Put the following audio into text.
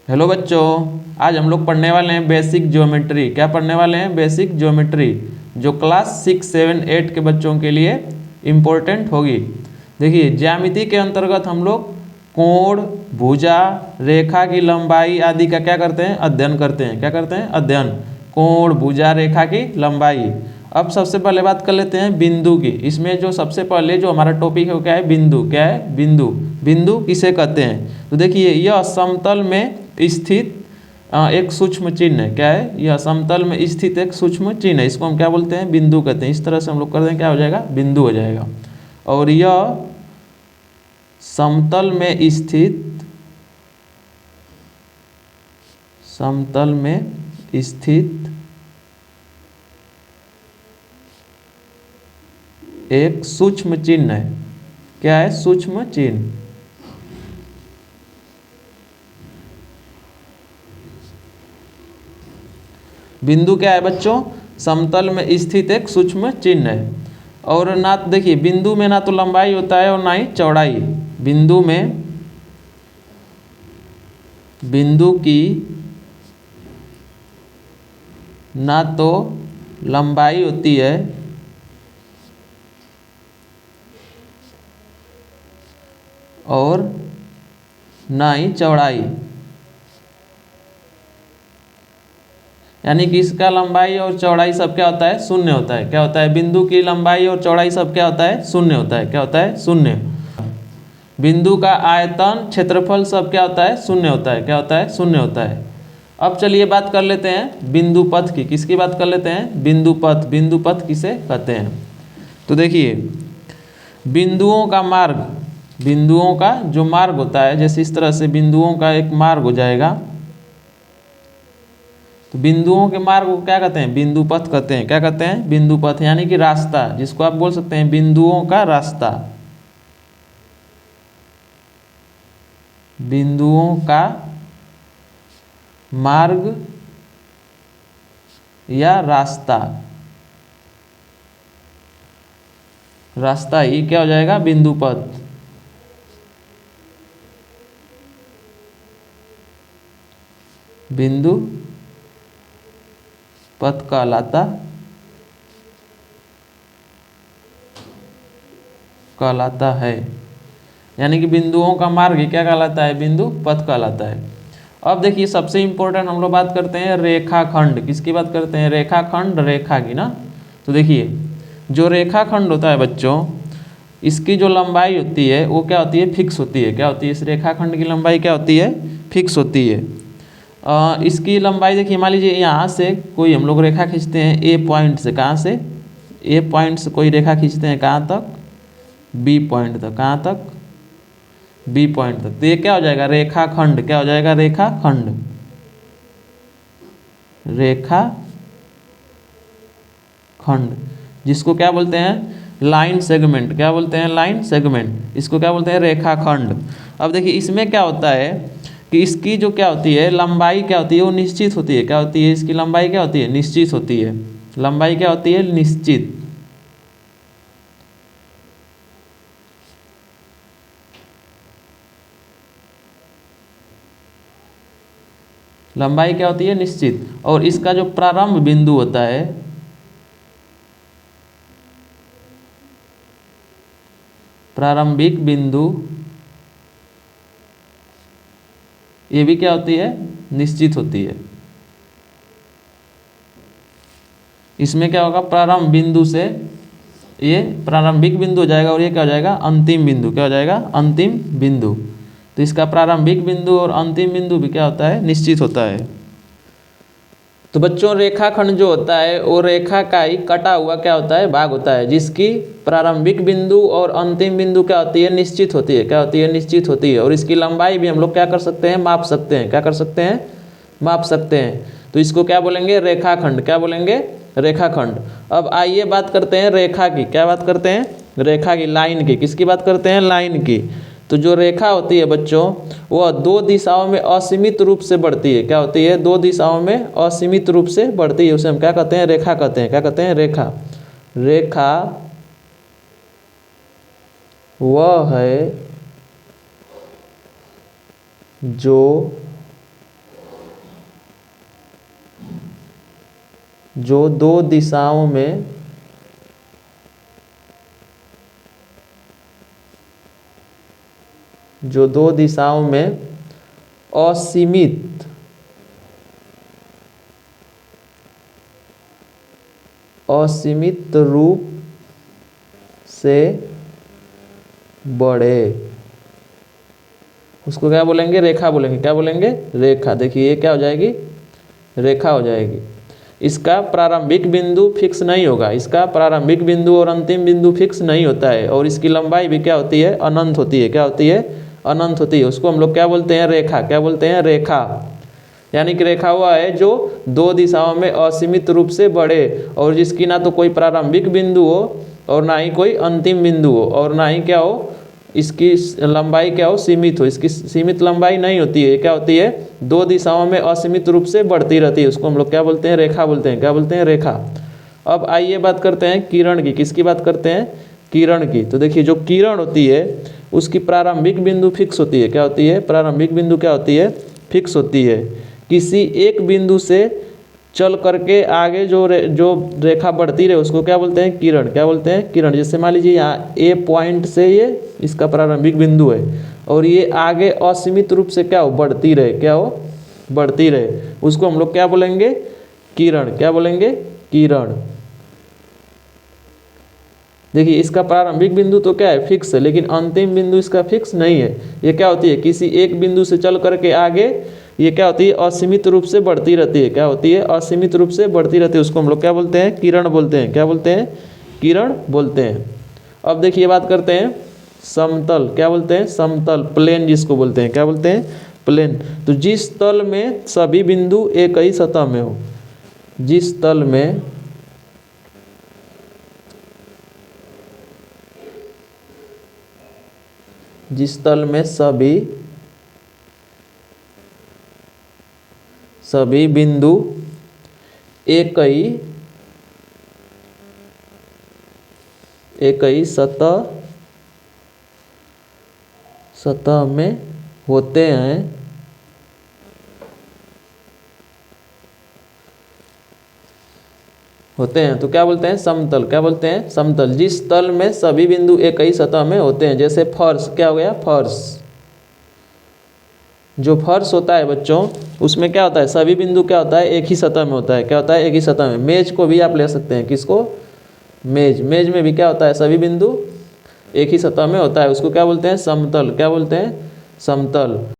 Hello बच्चों, आज हम लोग पढ़ने वाले हैं बेसिक ज्योमेट्री। क्या पढ़ने वाले हैं? बेसिक ज्योमेट्री, जो क्लास 6, 7, 8 के बच्चों के लिए इम्पोर्टेंट होगी। देखिए, ज्यामिति के अंतर्गत हम लोग कोण, भुजा, रेखा की लंबाई आदि का क्या करते हैं? अध्ययन करते हैं। क्या करते हैं? अध्ययन। कोण, भुजा, रेखा की लंबाई। अब सबसे पहले बात कर लेते हैं बिंदु की। इसमें जो सबसे पहले जो हमारा टॉपिक है वो क्या है? बिंदु। क्या है? बिंदु। बिंदु किसे कहते हैं? तो देखिए, यह समतल में स्थित एक सूक्ष्म चिन्ह है। क्या है? यह समतल में स्थित एक सूक्ष्म चिन्ह है। इसको हम क्या बोलते हैं? बिंदु कहते हैं। इस तरह से हम लोग कर दें, क्या हो जाएगा? बिंदु हो जाएगा। और यह समतल में स्थित एक सूक्ष्म चिन्ह है। क्या है? सूक्ष्म चिन्ह। बिंदु क्या है बच्चों? समतल में स्थित एक सूक्ष्म चिन्ह है। और ना देखिए, बिंदु में ना तो लंबाई होता है और ना ही चौड़ाई। बिंदु की ना तो लंबाई होती है और ना ही चौड़ाई। यानी कि इसका लंबाई और चौड़ाई सब क्या होता है? शून्य होता है। क्या होता है? बिंदु की लंबाई और चौड़ाई सब क्या होता है? शून्य होता है। क्या होता है? शून्य। बिंदु का आयतन, क्षेत्रफल सब क्या होता है? शून्य होता है। क्या होता है? शून्य होता है। अब चलिए बात कर लेते हैं बिंदु पथ की। किसकी बात कर लेते हैं? बिंदु पथ। बिंदु पथ किसे कहते हैं? तो देखिए, बिंदुओं का मार्ग, बिंदुओं का जो मार्ग होता है, जैसे इस तरह से बिंदुओं का एक मार्ग हो जाएगा। तो बिंदुओं के मार्ग को क्या कहते हैं? बिंदु पथ कहते हैं। क्या कहते हैं? बिंदु पथ, यानी कि रास्ता, जिसको आप बोल सकते हैं बिंदुओं का रास्ता। बिंदुओं का मार्ग या रास्ता, रास्ता ही क्या हो जाएगा? बिंदु पथ। बिंदु पथ कहलाता है। यानी कि बिंदुओं का मार्ग ही क्या कहलाता है? बिंदु पथ कहलाता है। अब देखिए, सबसे इंपॉर्टेंट हम लोग बात करते हैं रेखाखंड। किसकी बात करते हैं? रेखाखंड, रेखा की ना। तो देखिए, जो रेखाखंड होता है बच्चों, इसकी जो लंबाई होती है वो क्या होती है? फिक्स होती है। क्या होती है? इस रेखाखंड की लंबाई क्या होती है? फिक्स होती है। इसकी लंबाई देखिए, मान लीजिए यहाँ से कोई हम लोग रेखा खींचते हैं ए पॉइंट से। कहाँ से? ए पॉइंट से कोई रेखा खींचते हैं, कहाँ तक? बी पॉइंट तक। कहाँ तक? बी पॉइंट तक। तो ये क्या हो जाएगा? रेखाखंड। क्या हो जाएगा? रेखाखंड। रेखाखंड, जिसको क्या बोलते हैं? Line segment. क्या बोलते हैं? Line segment. इसको क्या बोलते हैं? रेखाखंड। अब देखिए, इसमें क्या होता है कि इसकी जो क्या होती है लंबाई, क्या होती है? वो निश्चित होती है। क्या होती है? इसकी लंबाई क्या होती है? निश्चित होती है। लंबाई क्या होती है? निश्चित। लंबाई क्या होती है? निश्चित। और इसका जो प्रारंभ बिंदु होता है, प्रारंभिक बिंदु, ये भी क्या होती है? निश्चित होती है। इसमें क्या होगा? प्रारंभ बिंदु से ये प्रारंभिक बिंदु हो जाएगा और ये क्या हो जाएगा? अंतिम बिंदु। क्या हो जाएगा? अंतिम बिंदु। तो इसका प्रारंभिक बिंदु और अंतिम बिंदु भी क्या होता है? निश्चित होता है। तो बच्चों, रेखाखंड जो होता है वो रेखा का ही कटा हुआ क्या होता है? भाग होता है, जिसकी प्रारंभिक बिंदु और अंतिम बिंदु क्या होती है? निश्चित होती है। क्या होती है? निश्चित होती है। और इसकी लंबाई भी हम लोग क्या कर सकते हैं? माप सकते हैं। क्या कर सकते हैं? माप सकते हैं। तो इसको क्या बोलेंगे? रेखाखंड। क्या बोलेंगे? रेखाखंड। अब आइए बात करते हैं रेखा की। क्या बात करते हैं? रेखा की, लाइन की। किसकी बात करते हैं? लाइन की। तो जो रेखा होती है बच्चों, वह दो दिशाओं में असीमित रूप से बढ़ती है। क्या होती है? दो दिशाओं में असीमित रूप से बढ़ती है। उसे हम क्या कहते हैं? रेखा कहते हैं। क्या कहते हैं? रेखा। रेखा वह है जो जो दो दिशाओं में असीमित रूप से बढ़े, उसको क्या बोलेंगे? रेखा बोलेंगे। क्या बोलेंगे? रेखा। देखिए ये क्या हो जाएगी? रेखा हो जाएगी। इसका प्रारंभिक बिंदु फिक्स नहीं होगा, इसका प्रारंभिक बिंदु और अंतिम बिंदु फिक्स नहीं होता है, और इसकी लंबाई भी क्या होती है? अनंत होती है। क्या होती है? अनंत होती है। उसको हम लोग क्या बोलते हैं? रेखा। क्या बोलते हैं? रेखा। यानी कि रेखा हुआ है जो दो दिशाओं में असीमित रूप से बढ़े, और जिसकी ना तो कोई प्रारंभिक बिंदु हो और ना ही कोई अंतिम बिंदु हो, और ना ही क्या हो, इसकी लंबाई क्या हो? सीमित हो। इसकी सीमित लंबाई नहीं होती है। क्या होती है? दो दिशाओं में असीमित रूप से बढ़ती रहती है। उसको हम लोग क्या बोलते हैं? रेखा बोलते हैं। क्या बोलते हैं? रेखा। अब आइए बात करते हैं किरण की। किसकी बात करते हैं? किरण की। तो देखिए जो किरण होती है उसकी प्रारंभिक बिंदु फिक्स होती है। क्या होती है? प्रारंभिक बिंदु क्या होती है? फिक्स होती है। किसी एक बिंदु से चल करके आगे जो रेखा बढ़ती रहे उसको क्या बोलते हैं? किरण। क्या बोलते हैं? किरण। जैसे मान लीजिए यहाँ ए पॉइंट से ये इसका प्रारंभिक बिंदु है, और ये आगे असीमित रूप से क्या हो? बढ़ती रहे। क्या हो? बढ़ती रहे। उसको हम लोग क्या बोलेंगे? किरण। क्या बोलेंगे? किरण। देखिए इसका प्रारंभिक बिंदु तो क्या है? फिक्स है, लेकिन अंतिम बिंदु इसका फिक्स नहीं है। ये क्या होती है? किसी एक बिंदु से चल करके आगे ये क्या होती है? असीमित रूप से बढ़ती रहती है। क्या होती है? असीमित रूप से बढ़ती रहती है। उसको हम लोग क्या बोलते हैं? किरण बोलते हैं। क्या बोलते हैं? किरण बोलते हैं। अब देखिए बात करते हैं समतल। क्या बोलते हैं? समतल, प्लेन जिसको बोलते हैं। क्या बोलते हैं? प्लेन। तो जिस तल में सभी बिंदु एक ही सतह में हो, जिस तल में सभी बिंदु एक ही सतह में होते हैं, तो क्या बोलते हैं? समतल। क्या बोलते हैं? समतल। जिस तल में सभी बिंदु एक ही सतह में होते हैं। जैसे फर्श। क्या हो गया? फर्श। जो फर्श होता है बच्चों, उसमें क्या होता है? सभी बिंदु क्या होता है? एक ही सतह में होता है। क्या होता है? एक ही सतह में। मेज को भी आप ले सकते हैं। किसको? मेज। मेज में भी क्या होता है? सभी बिंदु एक ही सतह में होता है। उसको क्या बोलते हैं? समतल। क्या बोलते हैं? समतल।